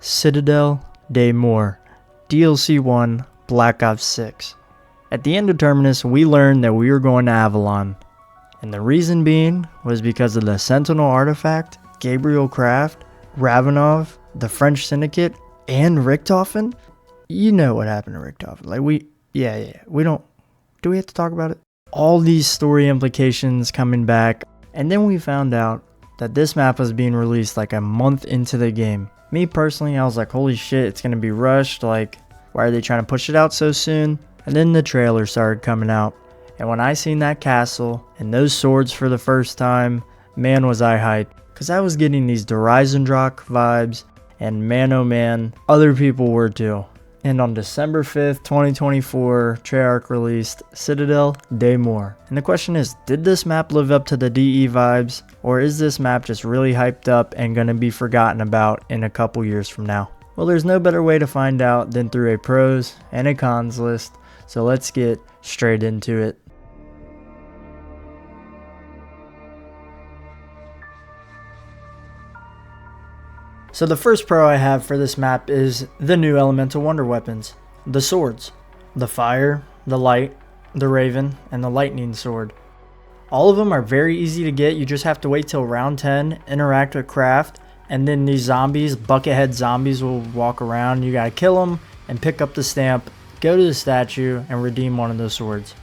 Citadelle, Day More, DLC 1, Black Ops 6. At the end of Terminus, we learned that we were going to Avalon, and the reason being was because of the Sentinel artifact, Gabriel Kraft, Ravenov, the French Syndicate, and Richthofen. You know what happened to Richthofen. Do we have to talk about it? All these story implications coming back, and then we found out that this map was being released like a month into the game. Me personally, I was like, holy shit, it's gonna be rushed. Like, why are they trying to push it out so soon? And then the trailer started coming out, and when I seen that castle and those swords for the first time, man was I hyped, because I was getting these Dreisendrach vibes, and man oh man, other people were too. And on December 5th, 2024, Treyarch released Citadelle, Day More. And the question is, did this map live up to the DE vibes, or is this map just really hyped up and gonna be forgotten about in a couple years from now? Well, there's no better way to find out than through a pros and a cons list, so let's get straight into it. So the first pro I have for this map is the new elemental wonder weapons, the swords, the fire, the light, the raven, and the lightning sword. All of them are very easy to get. You just have to wait till round 10, interact with Kraft, and then these zombies, buckethead zombies, will walk around. You gotta kill them and pick up the stamp, go to the statue, and redeem one of those swords.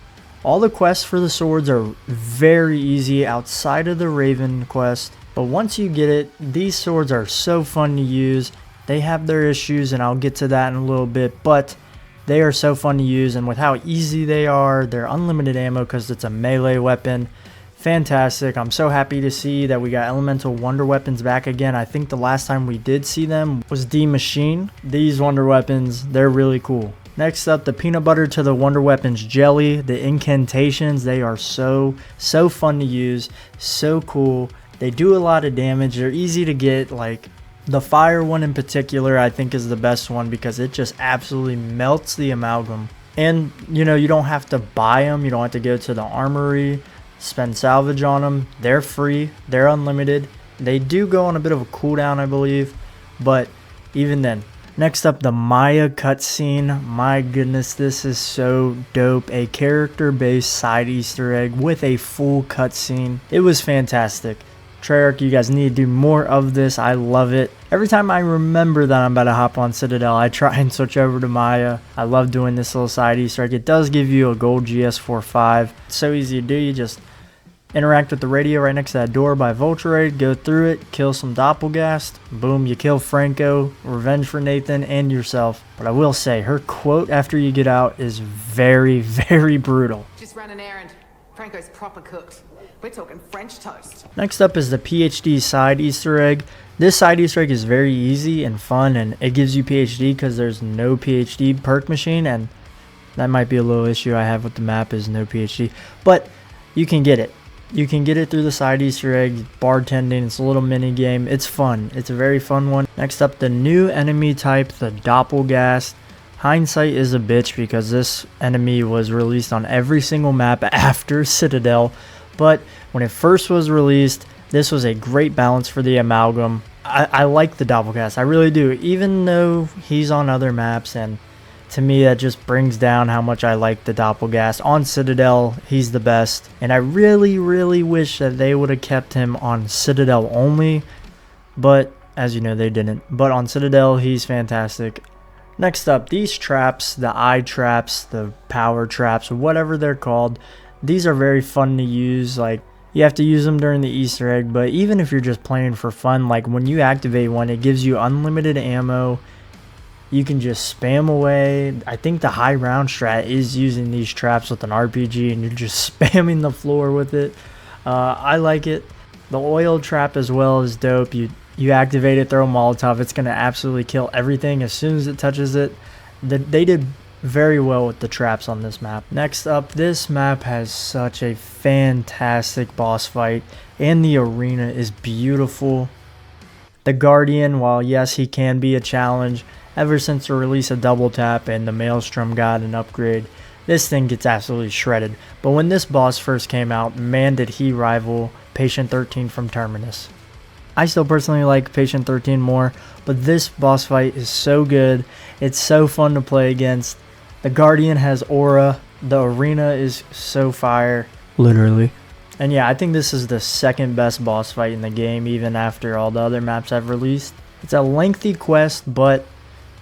All the quests for the swords are very easy outside of the raven quest. But once you get it, these swords are so fun to use. They have their issues, and I'll get to that in a little bit, but they are so fun to use, and with how easy they are, they're unlimited ammo because it's a melee weapon. Fantastic. I'm so happy to see that we got elemental wonder weapons back again. I think the last time we did see them was D Machine. These wonder weapons, they're really cool. Next up, the peanut butter to the wonder weapons jelly, the incantations. They are so fun to use, so cool. They do a lot of damage. They're easy to get. Like the fire one in particular, I think is the best one because it just absolutely melts the amalgam. And you know, you don't have to buy them. You don't have to go to the armory, spend salvage on them. They're free. They're unlimited. They do go on a bit of a cooldown, I believe, but even then. Next up, the Maya cutscene. My goodness, this is so dope. A character-based side Easter egg with a full cutscene. It was fantastic. Treyarch, you guys need to do more of this. I love it. Every time I remember that I'm about to hop on Citadelle, I try and switch over to Maya. I love doing this little side Easter egg. It does give you a gold GS45. It's so easy to do. You just interact with the radio right next to that door by Voltraid, go through it, kill some Doppelgast. Boom, you kill Franco, revenge for Nathan and yourself. But I will say, her quote after you get out is very, very brutal. Just ran an errand. Franco's proper cooked. We're talking French toast. Next up is the PhD side Easter egg. This side Easter egg is very easy and fun, and it gives you PhD because there's no PhD perk machine, and that might be a little issue I have with the map is no PhD. But you can get it. You can get it through the side Easter egg, bartending. It's a little mini game. It's fun. It's a very fun one. Next up, the new enemy type, the Doppelgast. Hindsight is a bitch because this enemy was released on every single map after Citadelle. But when it first was released, this was a great balance for the amalgam. I like the Doppelgast. I really do. Even though he's on other maps, and to me that just brings down how much I like the Doppelgast. On Citadelle, he's the best. And I really wish that they would have kept him on Citadelle only. But as you know, they didn't. But on Citadelle, he's fantastic. Next up, these traps, the eye traps, the power traps, whatever they're called. These are very fun to use. Like, you have to use them during the Easter egg, but even if you're just playing for fun, like when you activate one, it gives you unlimited ammo. You can just spam away. I think the high round strat is using these traps with an RPG, and you're just spamming the floor with it. I like it. The oil trap as well is dope. You activate it, throw a Molotov. It's going to absolutely kill everything as soon as it touches it. They did very well with the traps on this map. Next up, this map has such a fantastic boss fight, and the arena is beautiful. The Guardian, while yes, he can be a challenge, ever since the release of Double Tap and the Maelstrom got an upgrade, this thing gets absolutely shredded. But when this boss first came out, man did he rival Patient 13 from Terminus. I still personally like Patient 13 more, but this boss fight is so good. It's so fun to play against. The Guardian has aura. The arena is so fire. Literally. And yeah, I think this is the second best boss fight in the game, even after all the other maps I've released. It's a lengthy quest, but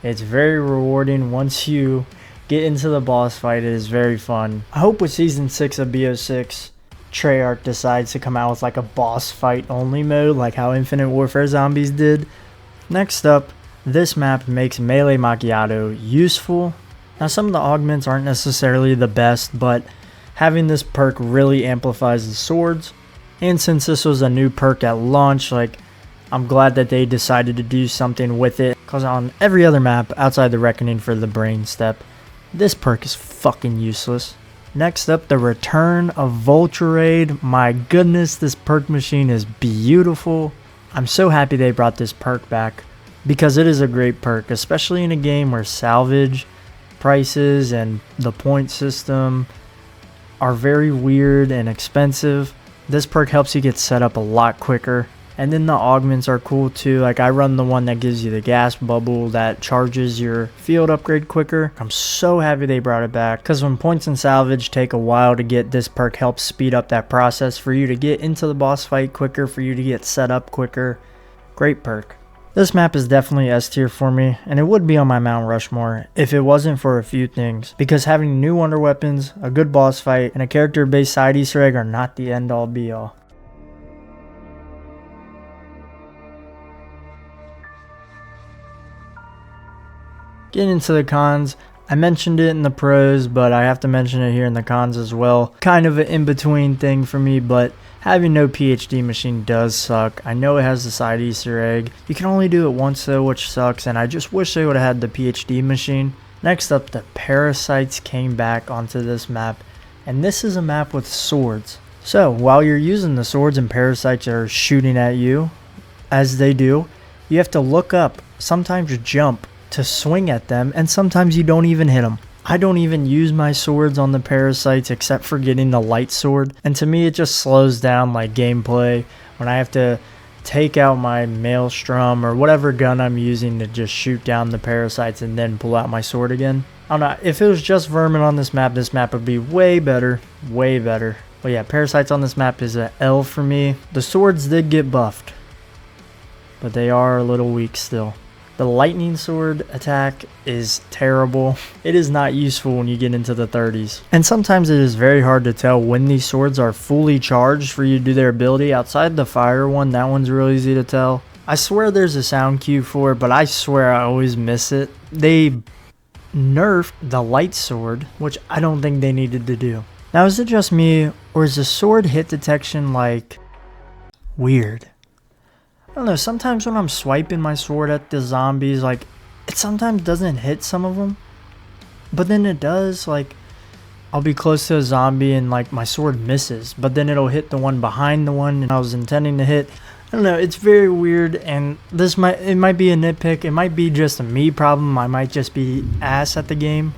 it's very rewarding once you get into the boss fight. It is very fun. I hope with Season 6 of BO6, Treyarch decides to come out with like a boss fight only mode, like how Infinite Warfare Zombies did. Next up, this map makes Melee Macchiato useful. Now some of the augments aren't necessarily the best, but having this perk really amplifies the swords. And since this was a new perk at launch, like, I'm glad that they decided to do something with it, because on every other map outside the Reckoning for the Brain Step, this perk is fucking useless. Next up, the return of Voltrade. My goodness, this perk machine is beautiful. I'm so happy they brought this perk back, because it is a great perk, especially in a game where salvage prices and the point system are very weird and expensive. This perk helps you get set up a lot quicker. And then the augments are cool too. Like I run the one that gives you the gas bubble that charges your field upgrade quicker. I'm so happy they brought it back, because when points and salvage take a while to get, this perk helps speed up that process for you to get into the boss fight quicker, for you to get set up quicker. Great perk. This map is definitely S tier for me, and it would be on my Mount Rushmore if it wasn't for a few things, because having new wonder weapons, a good boss fight, and a character based side Easter egg are not the end all be all. Getting into the cons, I mentioned it in the pros, but I have to mention it here in the cons as well. Kind of an in-between thing for me, but having no PhD machine does suck. I know it has the side Easter egg. You can only do it once though, which sucks, and I just wish they would have had the PhD machine. Next up, the parasites came back onto this map, and this is a map with swords. So while you're using the swords and parasites are shooting at you, as they do, you have to look up, sometimes jump, to swing at them, and sometimes you don't even hit them. I don't even use my swords on the parasites except for getting the light sword, and to me it just slows down like gameplay when I have to take out my maelstrom or whatever gun I'm using to just shoot down the parasites and then pull out my sword again. I don't know, if it was just vermin on this map would be way better, way better. But yeah, parasites on this map is an L for me. The swords did get buffed, but they are a little weak still. The lightning sword attack is terrible. It is not useful when you get into the 30s. And sometimes it is very hard to tell when these swords are fully charged for you to do their ability. Outside the fire one, that one's real easy to tell. I swear there's a sound cue for it, but I swear I always miss it. They nerfed the light sword, which I don't think they needed to do. Now, is it just me, or is the sword hit detection like weird? I don't know, sometimes when I'm swiping my sword at the zombies, like, it sometimes doesn't hit some of them, but then it does. Like, I'll be close to a zombie and like my sword misses, but then it'll hit the one behind the one and I was intending to hit. I don't know, it's very weird, and it might be a nitpick, it might be just a me problem, I might just be ass at the game.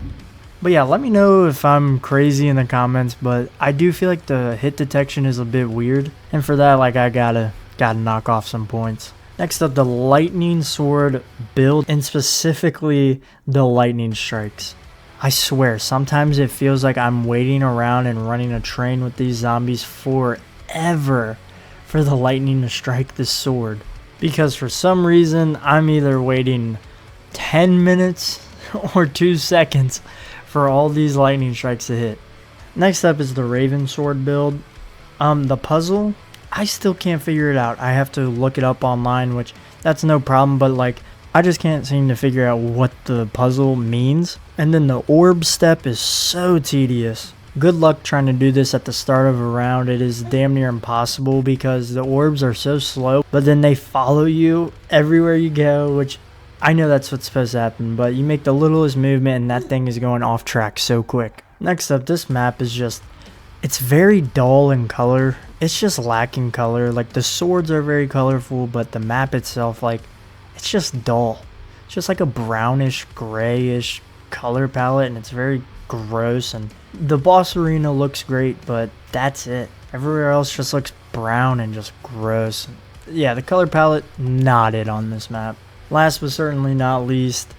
But yeah, let me know if I'm crazy in the comments, but I do feel like the hit detection is a bit weird, and for that, like, I gotta knock off some points. Next up, the lightning sword build, and specifically the lightning strikes. I swear, sometimes it feels like I'm waiting around and running a train with these zombies forever for the lightning to strike this sword, because for some reason I'm either waiting 10 minutes or 2 seconds for all these lightning strikes to hit. Next up is the Raven sword build. The puzzle, I still can't figure it out. I have to look it up online, which that's no problem, but like, I just can't seem to figure out what the puzzle means. And then the orb step is so tedious. Good luck trying to do this at the start of a round. It is damn near impossible because the orbs are so slow, but then they follow you everywhere you go, which I know that's what's supposed to happen, but you make the littlest movement and that thing is going off track so quick. Next up, this map is just, it's very dull in color. It's just lacking color. Like, the swords are very colorful, but the map itself, like, it's just dull. It's just like a brownish, grayish color palette, and it's very gross. And the boss arena looks great, but that's it. Everywhere else just looks brown and just gross. yeah, the color palette, not it on this map. Last but certainly not least,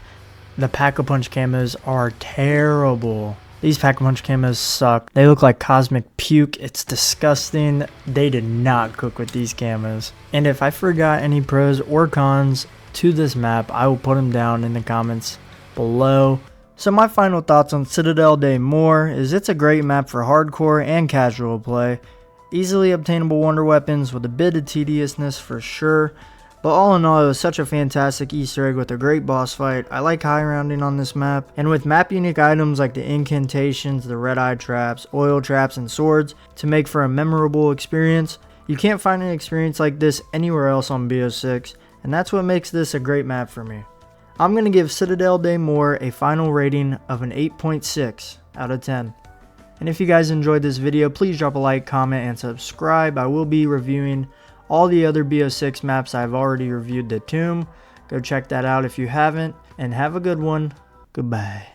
the Pack-a-Punch camos are terrible. These Pack-a-Punch camos suck. They look like cosmic puke. It's disgusting. They did not cook with these camos. And if I forgot any pros or cons to this map, I will put them down in the comments below. So my final thoughts on Citadelle Day More is it's a great map for hardcore and casual play. Easily obtainable wonder weapons with a bit of tediousness for sure. But all in all, it was such a fantastic Easter egg with a great boss fight. I like high rounding on this map. And with map unique items like the incantations, the red eye traps, oil traps, and swords to make for a memorable experience, you can't find an experience like this anywhere else on BO6. And that's what makes this a great map for me. I'm going to give Citadelle Day More a final rating of an 8.6 out of 10. And if you guys enjoyed this video, please drop a like, comment, and subscribe. I will be reviewing all the other BO6 maps. I've already reviewed the Tomb. Go check that out if you haven't. And have a good one. Goodbye.